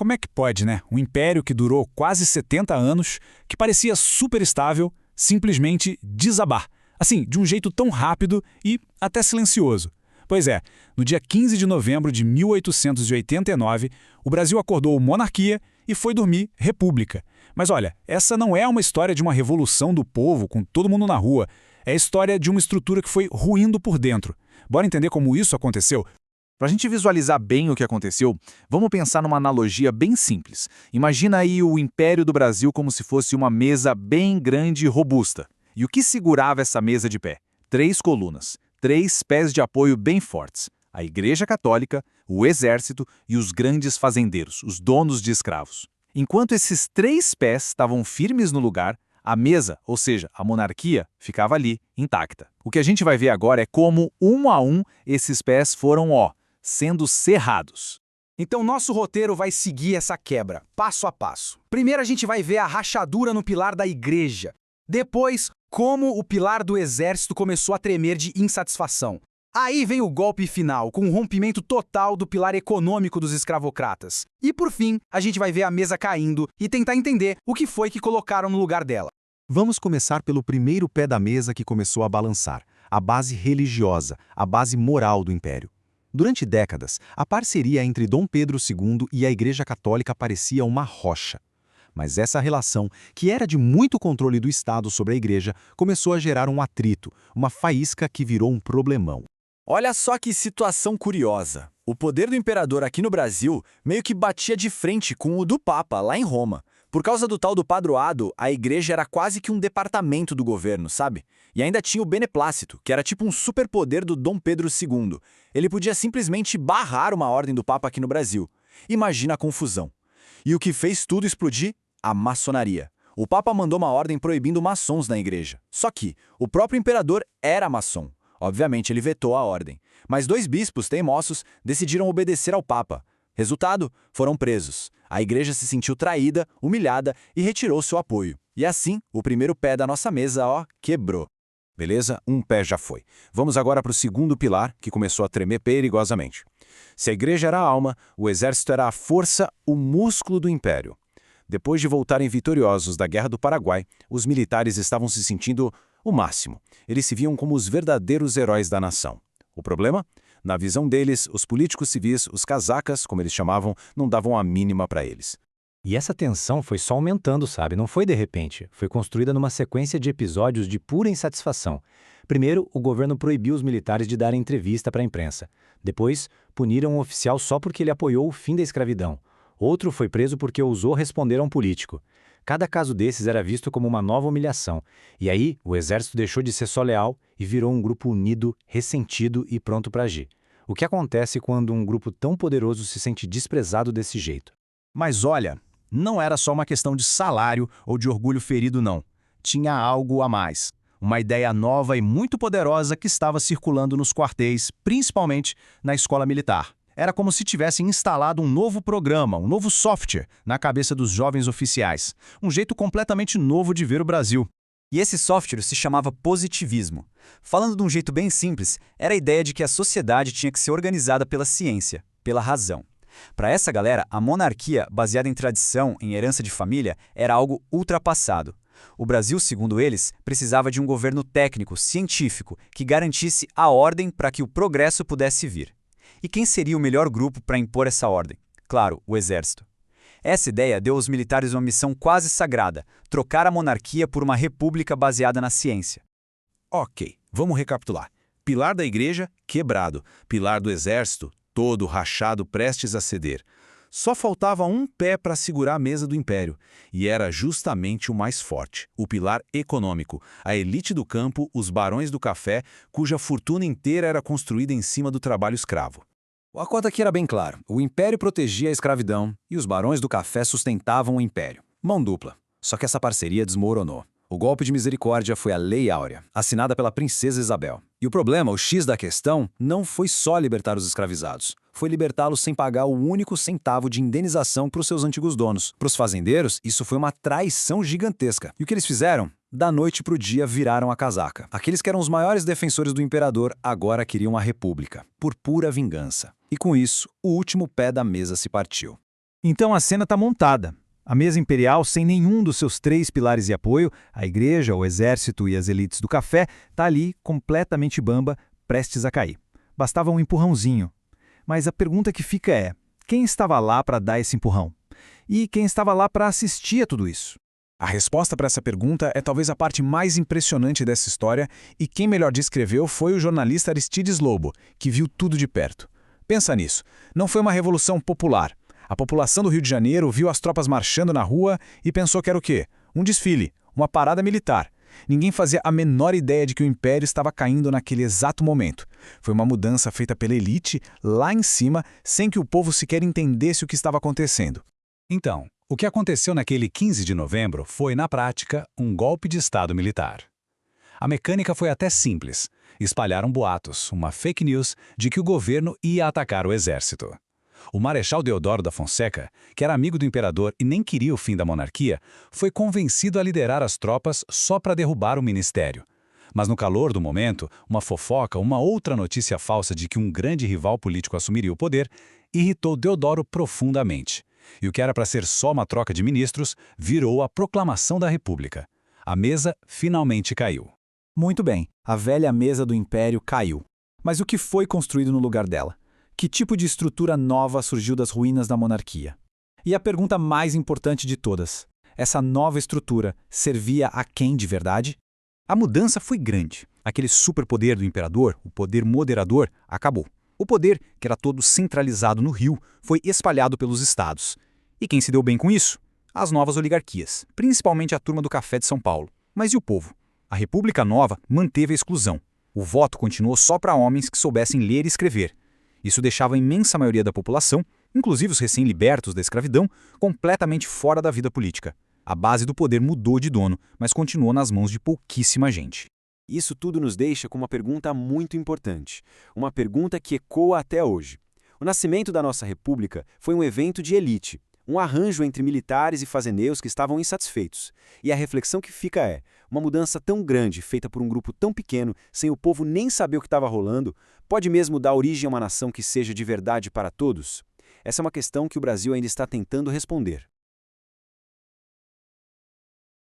Como é que pode, né? Um império que durou quase 70 anos, que parecia super estável, simplesmente desabar. Assim, de um jeito tão rápido e até silencioso. Pois é, no dia 15 de novembro de 1889, o Brasil acordou monarquia e foi dormir república. Mas olha, essa não é uma história de uma revolução do povo com todo mundo na rua. É a história de uma estrutura que foi ruindo por dentro. Bora entender como isso aconteceu? Para a gente visualizar bem o que aconteceu, vamos pensar numa analogia bem simples. Imagina aí o Império do Brasil como se fosse uma mesa bem grande e robusta. E o que segurava essa mesa de pé? 3 colunas, 3 pés de apoio bem fortes. A Igreja Católica, o Exército e os grandes fazendeiros, os donos de escravos. Enquanto esses 3 pés estavam firmes no lugar, a mesa, ou seja, a monarquia, ficava ali, intacta. O que a gente vai ver agora é como, um a um, esses pés foram, sendo serrados. Então nosso roteiro vai seguir essa quebra, passo a passo. Primeiro a gente vai ver a rachadura no pilar da igreja. Depois, como o pilar do exército começou a tremer de insatisfação. Aí vem o golpe final, com o rompimento total do pilar econômico dos escravocratas. E por fim, a gente vai ver a mesa caindo e tentar entender o que foi que colocaram no lugar dela. Vamos começar pelo primeiro pé da mesa que começou a balançar, a base religiosa, a base moral do Império. Durante décadas, a parceria entre Dom Pedro II e a Igreja Católica parecia uma rocha. Mas essa relação, que era de muito controle do Estado sobre a Igreja, começou a gerar um atrito, uma faísca que virou um problemão. Olha só que situação curiosa. O poder do imperador aqui no Brasil meio que batia de frente com o do Papa, lá em Roma. Por causa do tal do padroado, a igreja era quase que um departamento do governo, sabe? E ainda tinha o beneplácito, que era tipo um superpoder do Dom Pedro II. Ele podia simplesmente barrar uma ordem do Papa aqui no Brasil. Imagina a confusão. E o que fez tudo explodir? A maçonaria. O Papa mandou uma ordem proibindo maçons na igreja. Só que o próprio imperador era maçom. Obviamente, ele vetou a ordem. Mas 2 bispos teimosos decidiram obedecer ao Papa. Resultado, foram presos. A igreja se sentiu traída, humilhada e retirou seu apoio. E assim, o primeiro pé da nossa mesa, quebrou. Beleza? Um pé já foi. Vamos agora para o segundo pilar, que começou a tremer perigosamente. Se a igreja era a alma, o exército era a força, o músculo do império. Depois de voltarem vitoriosos da Guerra do Paraguai, os militares estavam se sentindo o máximo. Eles se viam como os verdadeiros heróis da nação. O problema? Na visão deles, os políticos civis, os casacas, como eles chamavam, não davam a mínima para eles. E essa tensão foi só aumentando, sabe? Não foi de repente. Foi construída numa sequência de episódios de pura insatisfação. Primeiro, o governo proibiu os militares de darem entrevista para a imprensa. Depois, puniram um oficial só porque ele apoiou o fim da escravidão. Outro foi preso porque ousou responder a um político. Cada caso desses era visto como uma nova humilhação. E aí, o exército deixou de ser só leal e virou um grupo unido, ressentido e pronto para agir. O que acontece quando um grupo tão poderoso se sente desprezado desse jeito? Mas olha, não era só uma questão de salário ou de orgulho ferido, não. Tinha algo a mais. Uma ideia nova e muito poderosa que estava circulando nos quartéis, principalmente na escola militar. Era como se tivessem instalado um novo programa, um novo software na cabeça dos jovens oficiais. Um jeito completamente novo de ver o Brasil. E esse software se chamava positivismo. Falando de um jeito bem simples, era a ideia de que a sociedade tinha que ser organizada pela ciência, pela razão. Para essa galera, a monarquia, baseada em tradição, em herança de família, era algo ultrapassado. O Brasil, segundo eles, precisava de um governo técnico, científico, que garantisse a ordem para que o progresso pudesse vir. E quem seria o melhor grupo para impor essa ordem? Claro, o exército. Essa ideia deu aos militares uma missão quase sagrada: trocar a monarquia por uma república baseada na ciência. Ok, vamos recapitular. Pilar da igreja, quebrado. Pilar do exército, todo rachado, prestes a ceder. Só faltava um pé para segurar a mesa do império. E era justamente o mais forte, o pilar econômico. A elite do campo, os barões do café, cuja fortuna inteira era construída em cima do trabalho escravo. O acordo aqui era bem claro. O império protegia a escravidão e os barões do café sustentavam o império. Mão dupla. Só que essa parceria desmoronou. O golpe de misericórdia foi a Lei Áurea, assinada pela princesa Isabel. E o problema, o X da questão, não foi só libertar os escravizados. Foi libertá-los sem pagar o único centavo de indenização para os seus antigos donos. Para os fazendeiros, isso foi uma traição gigantesca. E o que eles fizeram? Da noite para o dia viraram a casaca. Aqueles que eram os maiores defensores do imperador agora queriam a república, por pura vingança. E com isso, o último pé da mesa se partiu. Então a cena está montada. A mesa imperial, sem nenhum dos seus 3 pilares de apoio, a igreja, o exército e as elites do café, está ali, completamente bamba, prestes a cair. Bastava um empurrãozinho. Mas a pergunta que fica é, quem estava lá para dar esse empurrão? E quem estava lá para assistir a tudo isso? A resposta para essa pergunta é talvez a parte mais impressionante dessa história, e quem melhor descreveu foi o jornalista Aristides Lobo, que viu tudo de perto. Pensa nisso, não foi uma revolução popular. A população do Rio de Janeiro viu as tropas marchando na rua e pensou que era o quê? Um desfile, uma parada militar. Ninguém fazia a menor ideia de que o Império estava caindo naquele exato momento. Foi uma mudança feita pela elite, lá em cima, sem que o povo sequer entendesse o que estava acontecendo. Então, o que aconteceu naquele 15 de novembro foi, na prática, um golpe de Estado militar. A mecânica foi até simples. Espalharam boatos, uma fake news, de que o governo ia atacar o exército. O Marechal Deodoro da Fonseca, que era amigo do imperador e nem queria o fim da monarquia, foi convencido a liderar as tropas só para derrubar o ministério. Mas no calor do momento, uma fofoca, uma outra notícia falsa de que um grande rival político assumiria o poder, irritou Deodoro profundamente. E o que era para ser só uma troca de ministros, virou a proclamação da República. A mesa finalmente caiu. Muito bem, a velha mesa do Império caiu. Mas o que foi construído no lugar dela? Que tipo de estrutura nova surgiu das ruínas da monarquia? E a pergunta mais importante de todas: essa nova estrutura servia a quem de verdade? A mudança foi grande. Aquele superpoder do imperador, o poder moderador, acabou. O poder, que era todo centralizado no Rio, foi espalhado pelos estados. E quem se deu bem com isso? As novas oligarquias, principalmente a turma do Café de São Paulo. Mas e o povo? A República Nova manteve a exclusão. O voto continuou só para homens que soubessem ler e escrever. Isso deixava a imensa maioria da população, inclusive os recém-libertos da escravidão, completamente fora da vida política. A base do poder mudou de dono, mas continuou nas mãos de pouquíssima gente. Isso tudo nos deixa com uma pergunta muito importante, uma pergunta que ecoa até hoje. O nascimento da nossa república foi um evento de elite, um arranjo entre militares e fazendeiros que estavam insatisfeitos. E a reflexão que fica é, uma mudança tão grande, feita por um grupo tão pequeno, sem o povo nem saber o que estava rolando, pode mesmo dar origem a uma nação que seja de verdade para todos? Essa é uma questão que o Brasil ainda está tentando responder.